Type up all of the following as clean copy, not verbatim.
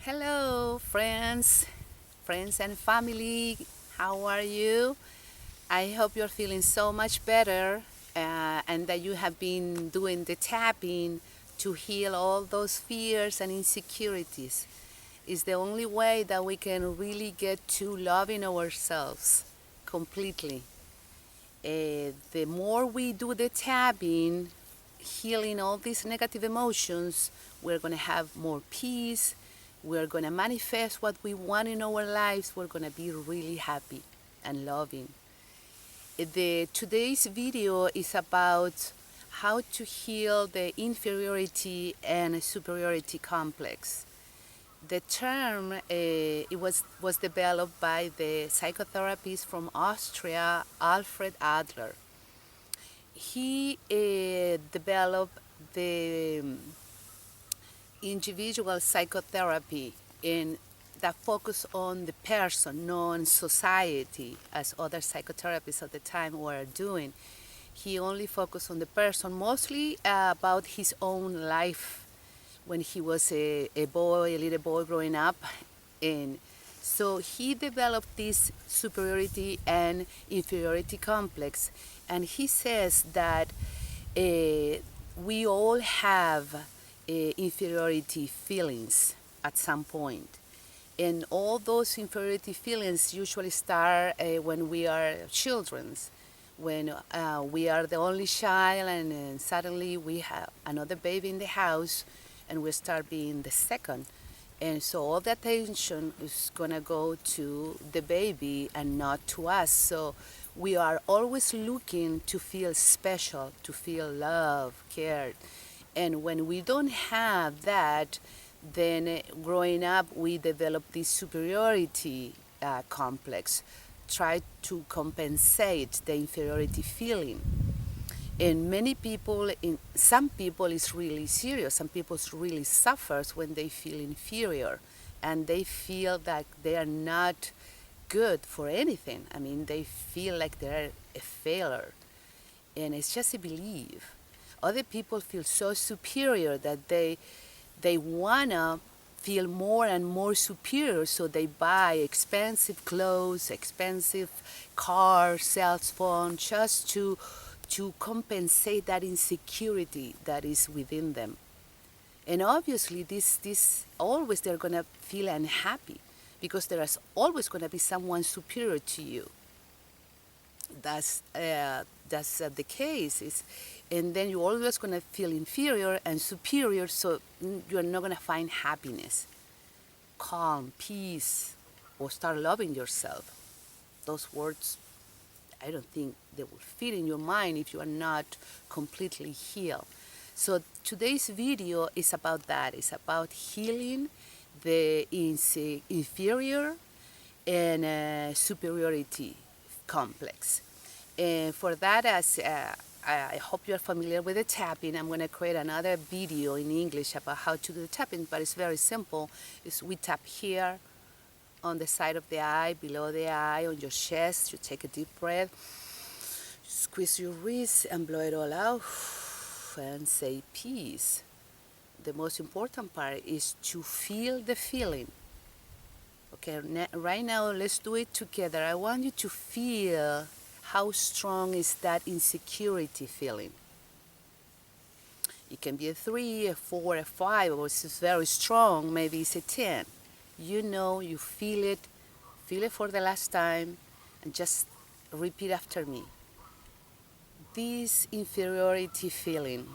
Hello, friends and family. How are you? I hope you're feeling so much better and that you have been doing the tapping to heal all those fears and insecurities. It's the only way that we can really get to loving ourselves completely. The more we do the tapping, healing all these negative emotions, we're going to have more peace. We're going to manifest what we want in our lives. We're going to be really happy and loving. Today's video is about how to heal the inferiority and superiority complex. The term was developed by the psychotherapist from Austria, Alfred Adler. He developed the individual psychotherapy in that focus on the person, not on society, as other psychotherapists at the time were doing. He only focused on the person, mostly about his own life when he was a little boy growing up. And so he developed this superiority and inferiority complex. And he says that we all have inferiority feelings at some point. And all those inferiority feelings usually start when we are children, when we are the only child and suddenly we have another baby in the house and we start being the second. And so all the attention is going to go to the baby and not to us. So we are always looking to feel special, to feel loved, cared. And when we don't have that, then growing up, we develop this superiority complex, try to compensate the inferiority feeling. And many people, some people it's really serious. Some people really suffers when they feel inferior, and they feel that they are not good for anything. I mean, they feel like they're a failure, and it's just a belief. Other people feel so superior that they wanna feel more and more superior, so they buy expensive clothes, expensive cars, cell phone, just to compensate that insecurity that is within them. And obviously, this always they're gonna feel unhappy because there is always gonna be someone superior to you. That's the case. And then you're always gonna feel inferior and superior, so you're not gonna find happiness, calm, peace, or start loving yourself. Those words, I don't think they will fit in your mind if you are not completely healed. So today's video is about that. It's about healing the inferior and superiority complex. And for that, as I hope you're familiar with the tapping, I'm going to create another video in English about how to do the tapping, but it's very simple. We tap here on the side of the eye, below the eye, on your chest. You take a deep breath, squeeze your wrist and blow it all out and say peace. The most important part is to feel the feeling. Okay, right now let's do it together. I want you to feel how strong is that insecurity feeling. It can be a 3, a 4, a 5, or it's very strong, maybe it's a 10. You know, you feel it for the last time, and just repeat after me. This inferiority feeling,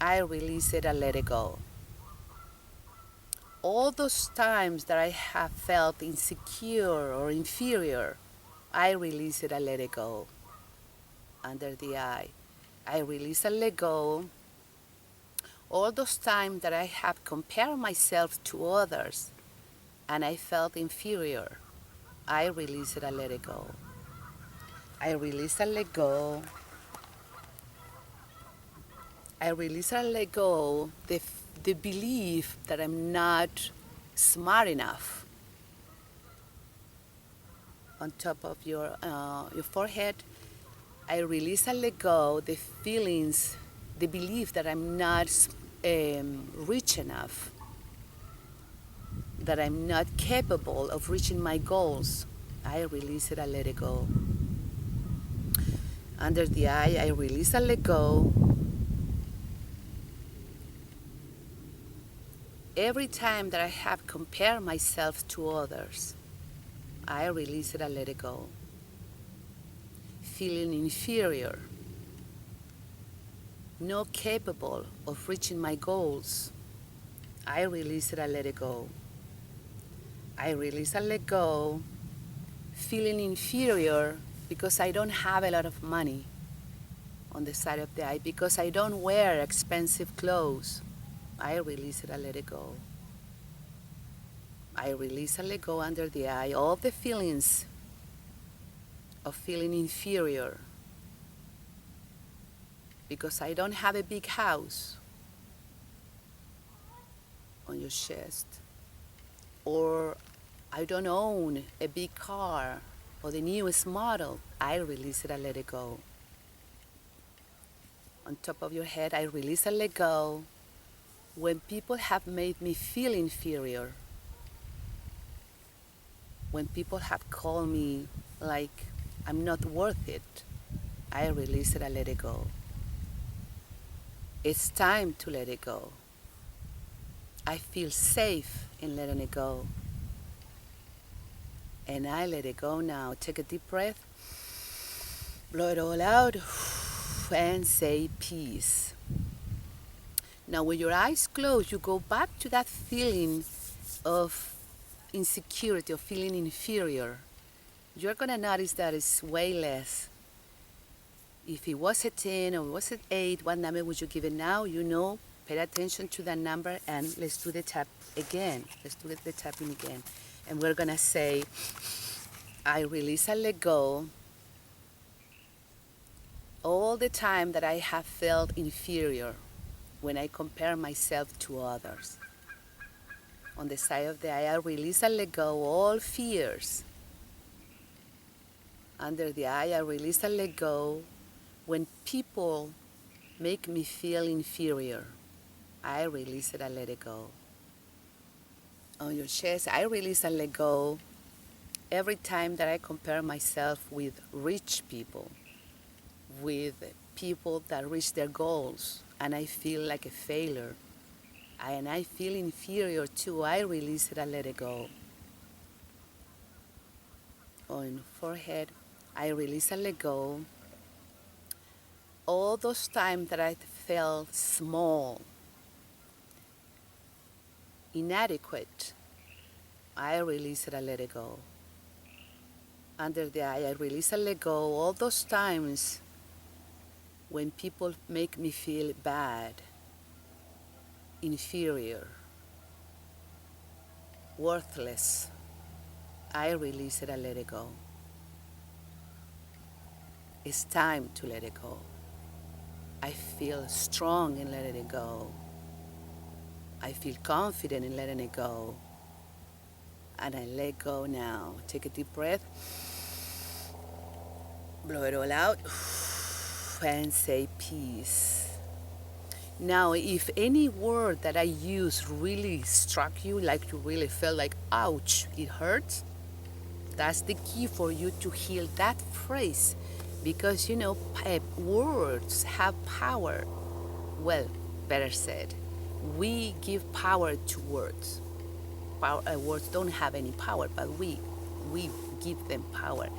I release it and let it go. All those times that I have felt insecure or inferior, I release it and let it go. Under the eye, I release and let go. All those times that I have compared myself to others and I felt inferior, I release it and let it go. I release and let go. I release and let go the belief that I'm not smart enough. On top of your forehead, I release and let go the feelings, the belief that I'm not rich enough. that I'm not capable of reaching my goals, I release it, I let it go. Under the I release and let go. Every time that I have compared myself to others, I release it, I let it go. Feeling inferior, not capable of reaching my goals, I release it, I let it go. I release and let go. Feeling inferior because I don't have a lot of money on the side of the eye, because I don't wear expensive clothes, I release it, I let it go. I release and let go under the eye all the feelings of feeling inferior because I don't have a big house on your chest, or I don't own a big car or the newest model. I release it, I let it go. On top of your head, I release and let go when people have made me feel inferior, when people have called me like I'm not worth it. I release it, I let it go. It's time to let it go. I feel safe in letting it go. And I let it go now. Take a deep breath, blow it all out, and say peace. Now, with your eyes closed, you go back to that feeling of insecurity, of feeling inferior. You're going to notice that it's way less. If it was a 10 or it was an 8, what number would you give it now? You know, pay attention to that number, and let's do the tap again. Let's do the tapping again. And we're going to say, I release and let go all the time that I have felt inferior when I compare myself to others. On the side of the eye, I release and let go all fears. Under the eye, I release and let go when people make me feel inferior. I release it, I let it go. On your chest, I release and let go every time that I compare myself with rich people, with people that reach their goals, and I feel like a failure. And I feel inferior too. I release it, I let it go. On forehead, I release and let go all those times that I felt small, inadequate. I release it, I let it go. Under the eye, I release and let go all those times when people make me feel bad, inferior, worthless. I release it, I let it go. It's time to let it go. I feel strong in letting it go. I feel confident in letting it go. And I let go now. Take a deep breath. Blow it all out. And say peace. Now, if any word that I use really struck you, like you really felt like, ouch, it hurts, that's the key for you to heal that phrase. Because, you know, words have power. Well, better said, we give power to words. Words don't have any power, but we give them power.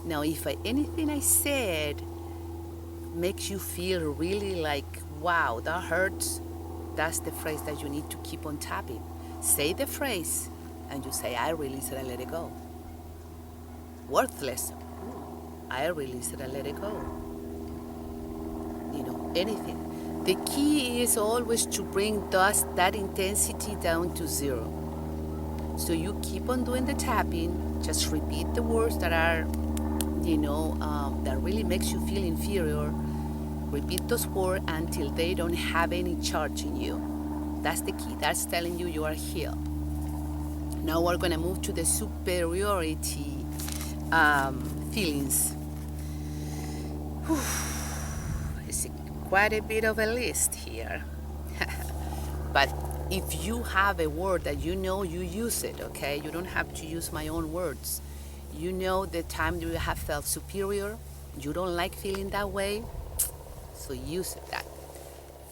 Now, if anything I said makes you feel really like, wow, that hurts, that's the phrase that you need to keep on tapping. Say the phrase, and you say, I release it, I let it go. Worthless, I release it, I let it go. You know, anything. The key is always to bring that intensity down to zero. So you keep on doing the tapping, just repeat the words that are, that really makes you feel inferior. Repeat those words until they don't have any charge in you. That's the key. That's telling you you are healed. Now we're going to move to the superiority feelings. It's quite a bit of a list here. But If you have a word that you know, you use it, okay? You don't have to use my own words. You know the time you have felt superior. You don't like feeling that way, so use that.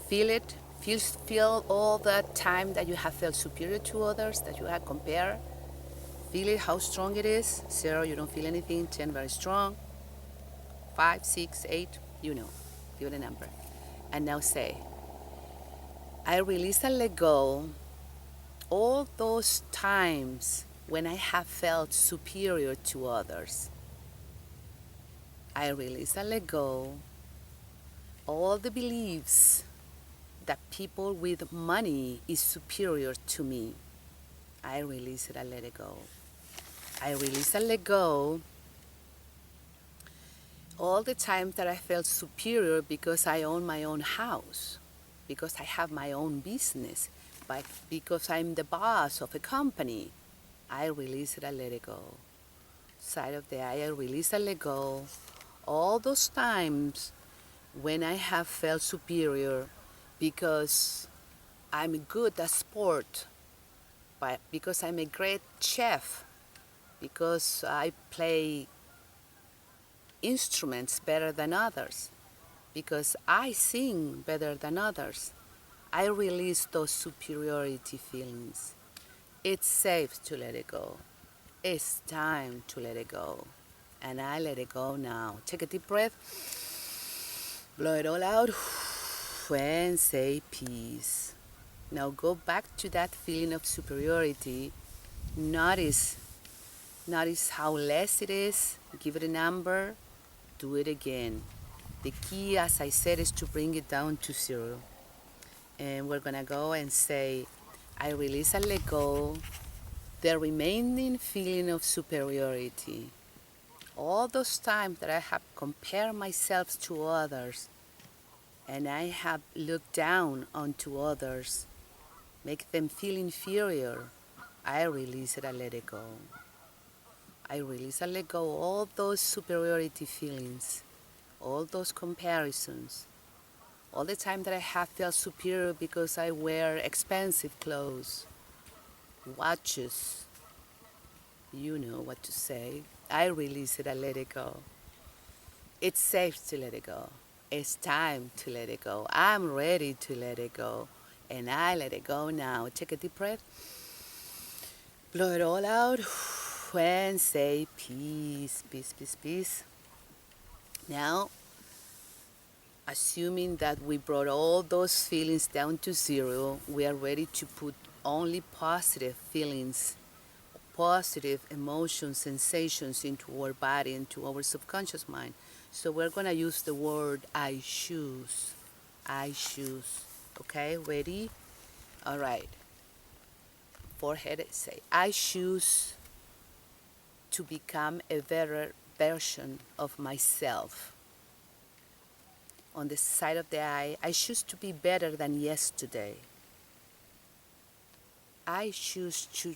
Feel it. Feel all the time that you have felt superior to others, that you have compared. Feel it, how strong it is. 0, you don't feel anything. 10, very strong. 5, 6, 8, you know. Give it a number. And now say, I release and let go all those times when I have felt superior to others. I release and let go all the beliefs that people with money is superior to me. I release it and let it go. I release and let go all the times that I felt superior because I own my own house, because I have my own business, but because I'm the boss of a company. I release it and let it go. Side of the eye, I release and let go all those times when I have felt superior because I'm good at sport, but because I'm a great chef, because I play instruments better than others, because I sing better than others. I release those superiority feelings. It's safe to let it go. It's time to let it go. And I let it go now. Take a deep breath, blow it all out, and say peace. Now go back to that feeling of superiority. Notice, notice how less it is. Give it a number. Do it again. The key, as I said, is to bring it down to 0. And we're gonna go and say, I release and let go the remaining feeling of superiority. All those times that I have compared myself to others and I have looked down onto others, make them feel inferior, I release it and let it go. I release and let go all those superiority feelings, all those comparisons, all the time that I have felt superior because I wear expensive clothes, watches, you know what to say. I release it and let it go. It's safe to let it go. It's time to let it go. I'm ready to let it go. And I let it go now. Take a deep breath. Blow it all out. And say peace, peace, peace, peace. Now, assuming that we brought all those feelings down to 0, we are ready to put only positive feelings, positive emotions, sensations into our body, into our subconscious mind. So we're going to use the word I choose. I choose. Okay, ready? All right. Forehead, say, I choose to become a better version of myself. On the side of the eye, I choose to be better than yesterday. I choose to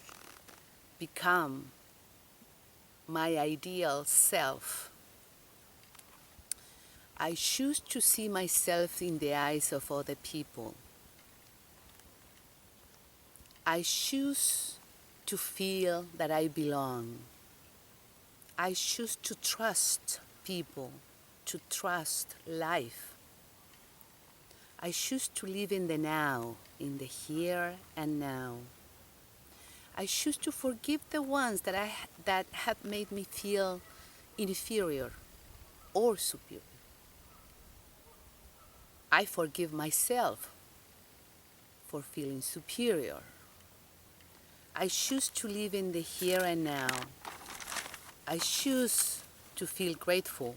become my ideal self. I choose to see myself in the eyes of other people. I choose to feel that I belong. I choose to trust people, to trust life. I choose to live in the now, in the here and now. I choose to forgive the ones that have made me feel inferior or superior. I forgive myself for feeling superior. I choose to live in the here and now. I choose to feel grateful.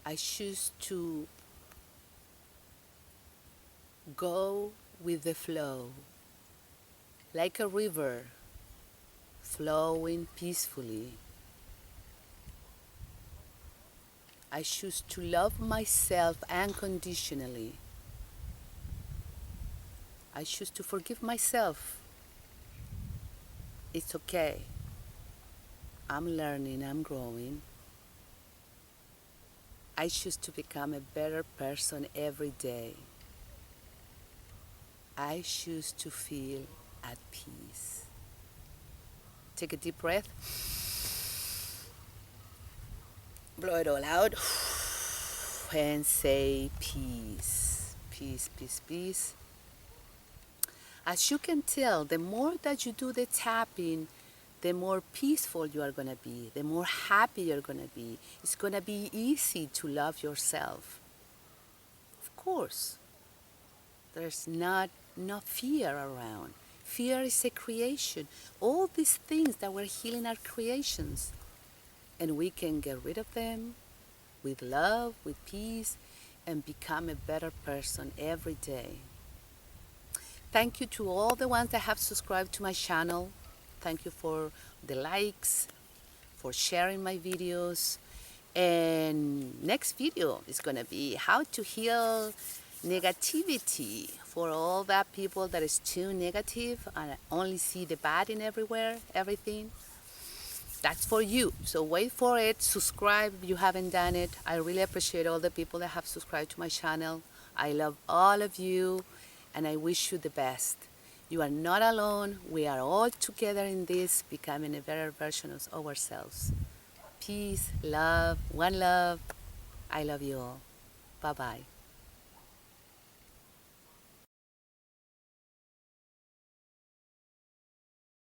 I choose to go with the flow, like a river flowing peacefully. I choose to love myself unconditionally. I choose to forgive myself. It's okay. I'm learning, I'm growing. I choose to become a better person every day. I choose to feel at peace. Take a deep breath, blow it all out, and say peace. Peace, peace, peace. As you can tell, the more that you do the tapping, the more peaceful you are going to be, the more happy you're going to be. It's going to be easy to love yourself. Of course, there's not no fear around. Fear is a creation. All these things that we're healing are creations. And we can get rid of them with love, with peace, and become a better person every day. Thank you to all the ones that have subscribed to my channel. Thank you for the likes, for sharing my videos. And next video is going to be how to heal negativity for all that people that is too negative and only see the bad in everything. That's for you. So wait for it. Subscribe if you haven't done it. I really appreciate all the people that have subscribed to my channel. I love all of you and I wish you the best. You are not alone. We are all together in this, becoming a better version of ourselves. Peace, love, one love. I love you all. Bye-bye.